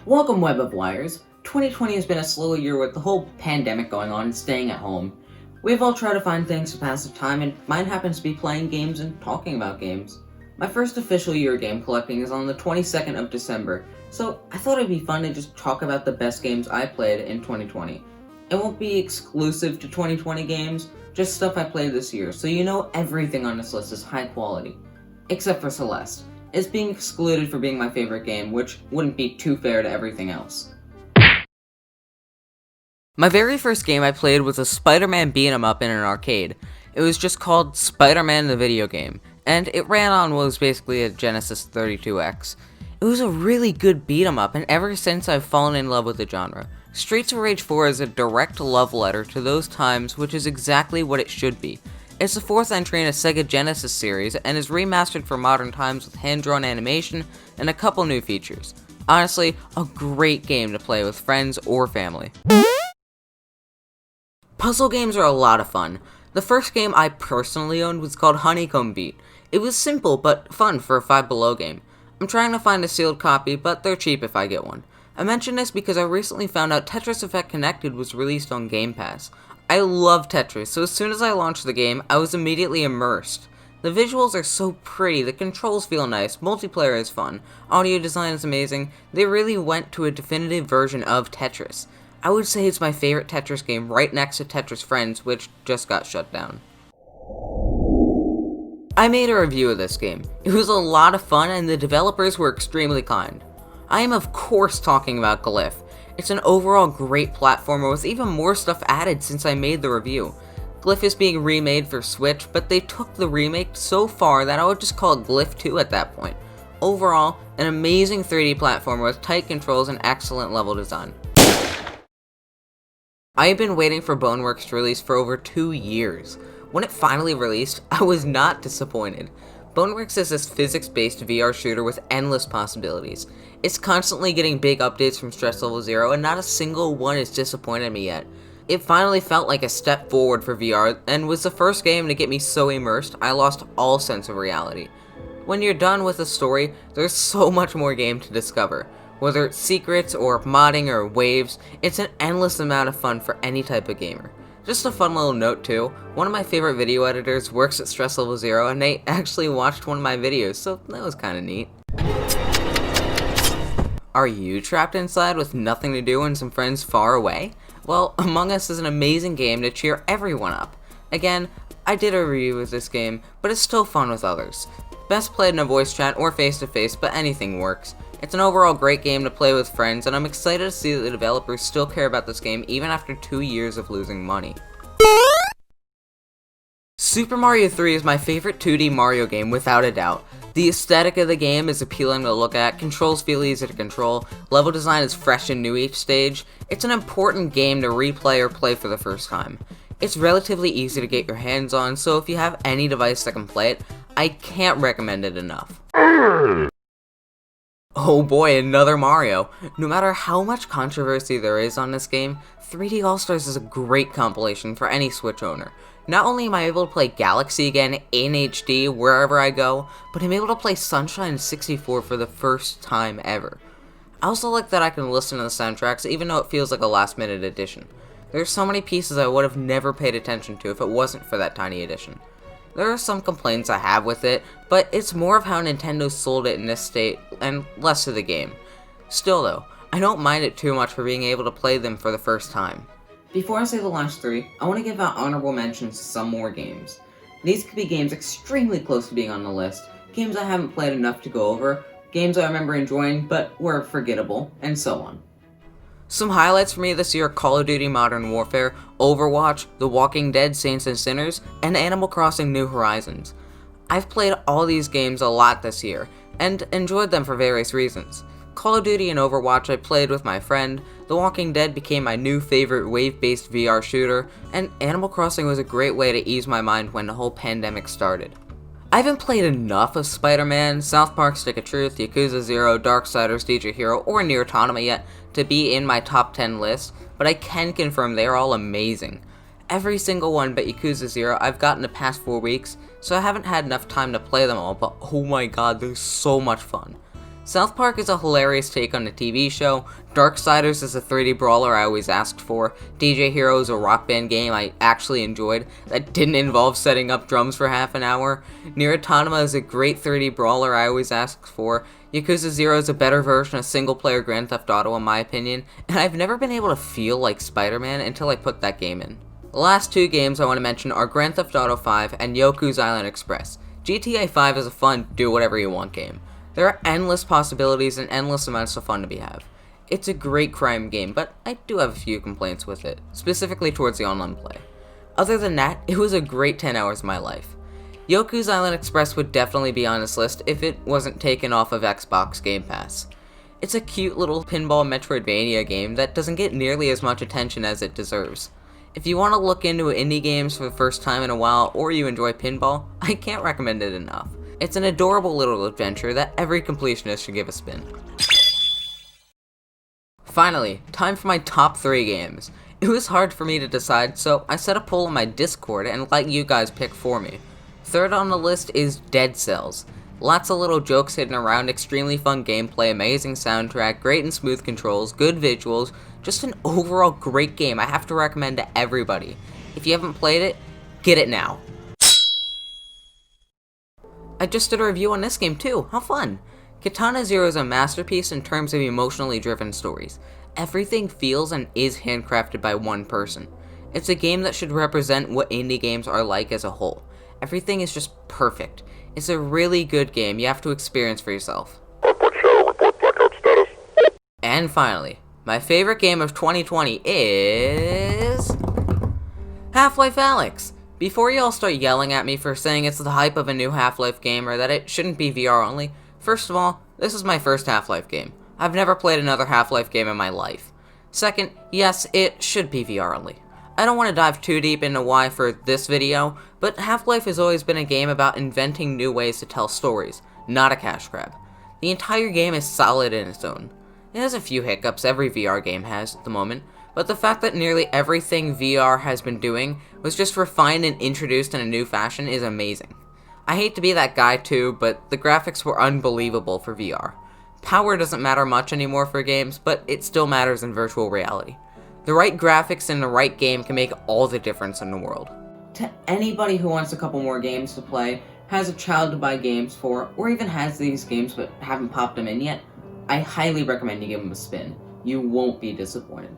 Welcome, Web of Wires. 2020 has been a slow year with the whole pandemic going on and staying at home. We've all tried to find things to pass the time, and mine happens to be playing games and talking about games. My first official year game collecting is on the 22nd of December, so I thought it'd be fun to just talk about the best games I played in 2020. It won't be exclusive to 2020 games, just stuff I played this year, so you know everything on this list is high quality. Except for Celeste. It's being excluded for being my favorite game, which wouldn't be too fair to everything else. My very first game I played was a Spider-Man beat-em-up in an arcade. It was just called Spider-Man the Video Game, and it ran on what was basically a Genesis 32X. It was a really good beat-em-up, and ever since I've fallen in love with the genre. Streets of Rage 4 is a direct love letter to those times, which is exactly what it should be. It's the fourth entry in a Sega Genesis series, and is remastered for modern times with hand-drawn animation and a couple new features. Honestly, a great game to play with friends or family. Puzzle games are a lot of fun. The first game I personally owned was called Honeycomb Beat. It was simple, but fun for a Five Below game. I'm trying to find a sealed copy, but they're cheap if I get one. I mention this because I recently found out Tetris Effect Connected was released on Game Pass. I love Tetris, so as soon as I launched the game, I was immediately immersed. The visuals are so pretty, the controls feel nice, multiplayer is fun, audio design is amazing, they really went to a definitive version of Tetris. I would say it's my favorite Tetris game right next to Tetris Friends, which just got shut down. I made a review of this game. It was a lot of fun and the developers were extremely kind. I am of course talking about Glyph. It's an overall great platformer with even more stuff added since I made the review. Glyph is being remade for Switch, but they took the remake so far that I would just call it Glyph 2 at that point. Overall, an amazing 3D platformer with tight controls and excellent level design. I have been waiting for Boneworks to release for over 2 years. When it finally released, I was not disappointed. Boneworks is this physics-based VR shooter with endless possibilities. It's constantly getting big updates from Stress Level 0, and not a single one has disappointed me yet. It finally felt like a step forward for VR, and was the first game to get me so immersed, I lost all sense of reality. When you're done with the story, there's so much more game to discover. Whether it's secrets, or modding, or waves, it's an endless amount of fun for any type of gamer. Just a fun little note too, one of my favorite video editors works at Stress Level 0 and they actually watched one of my videos, so that was kinda neat. Are you trapped inside with nothing to do and some friends far away? Well, Among Us is an amazing game to cheer everyone up. Again, I did a review of this game, but it's still fun with others. Best played in a voice chat or face to face, but anything works. It's an overall great game to play with friends, and I'm excited to see that the developers still care about this game even after 2 years of losing money. Super Mario 3 is my favorite 2D Mario game without a doubt. The aesthetic of the game is appealing to look at, controls feel easy to control, level design is fresh and new each stage. It's an important game to replay or play for the first time. It's relatively easy to get your hands on, so if you have any device that can play it, I can't recommend it enough. Oh boy, another Mario. No matter how much controversy there is on this game, 3D All-Stars is a great compilation for any Switch owner. Not only am I able to play Galaxy again in HD wherever I go, but I'm able to play Sunshine 64 for the first time ever. I also like that I can listen to the soundtracks even though it feels like a last minute addition. There's so many pieces I would have never paid attention to if it wasn't for that tiny addition. There are some complaints I have with it, but it's more of how Nintendo sold it in this state, and less of the game. Still though, I don't mind it too much for being able to play them for the first time. Before I say the last 3, I want to give out honorable mentions to some more games. These could be games extremely close to being on the list, games I haven't played enough to go over, games I remember enjoying but were forgettable, and so on. Some highlights for me this year are Call of Duty Modern Warfare, Overwatch, The Walking Dead Saints and Sinners, and Animal Crossing New Horizons. I've played all these games a lot this year, and enjoyed them for various reasons. Call of Duty and Overwatch I played with my friend, The Walking Dead became my new favorite wave-based VR shooter, and Animal Crossing was a great way to ease my mind when the whole pandemic started. I haven't played enough of Spider-Man, South Park Stick of Truth, Yakuza 0, Darksiders, DJ Hero, or Nier Automata yet to be in my top 10 list, but I can confirm they are all amazing. Every single one but Yakuza 0 I've gotten the past 4 weeks, so I haven't had enough time to play them all, but oh my god, they're so much fun. South Park is a hilarious take on a TV show, Darksiders is a 3D brawler I always asked for, DJ Hero is a rock band game I actually enjoyed that didn't involve setting up drums for half an hour, Nier Automata is a great 3D brawler I always asked for, Yakuza 0 is a better version of single-player Grand Theft Auto in my opinion, and I've never been able to feel like Spider-Man until I put that game in. The last two games I want to mention are Grand Theft Auto 5 and Yoku's Island Express. GTA 5 is a fun, do whatever you want game. There are endless possibilities and endless amounts of fun to be had. It's a great crime game, but I do have a few complaints with it, specifically towards the online play. Other than that, it was a great 10 hours of my life. Yoku's Island Express would definitely be on this list if it wasn't taken off of Xbox Game Pass. It's a cute little pinball Metroidvania game that doesn't get nearly as much attention as it deserves. If you want to look into indie games for the first time in a while, or you enjoy pinball, I can't recommend it enough. It's an adorable little adventure that every completionist should give a spin. Finally, time for my top 3 games. It was hard for me to decide, so I set a poll on my Discord and let you guys pick for me. Third on the list is Dead Cells. Lots of little jokes hidden around, extremely fun gameplay, amazing soundtrack, great and smooth controls, good visuals, just an overall great game I have to recommend to everybody. If you haven't played it, get it now. I just did a review on this game too, how fun! Katana 0 is a masterpiece in terms of emotionally driven stories. Everything feels and is handcrafted by one person. It's a game that should represent what indie games are like as a whole. Everything is just perfect. It's a really good game you have to experience for yourself. And finally, my favorite game of 2020 is Half-Life Alyx. Before y'all start yelling at me for saying it's the hype of a new Half-Life game or that it shouldn't be VR only, first of all, this is my first Half-Life game. I've never played another Half-Life game in my life. Second, yes, it should be VR only. I don't want to dive too deep into why for this video, but Half-Life has always been a game about inventing new ways to tell stories, not a cash grab. The entire game is solid in its own. It has a few hiccups every VR game has at the moment, but the fact that nearly everything VR has been doing was just refined and introduced in a new fashion is amazing. I hate to be that guy too, but the graphics were unbelievable for VR. Power doesn't matter much anymore for games, but it still matters in virtual reality. The right graphics in the right game can make all the difference in the world. To anybody who wants a couple more games to play, has a child to buy games for, or even has these games but haven't popped them in yet, I highly recommend you give them a spin. You won't be disappointed.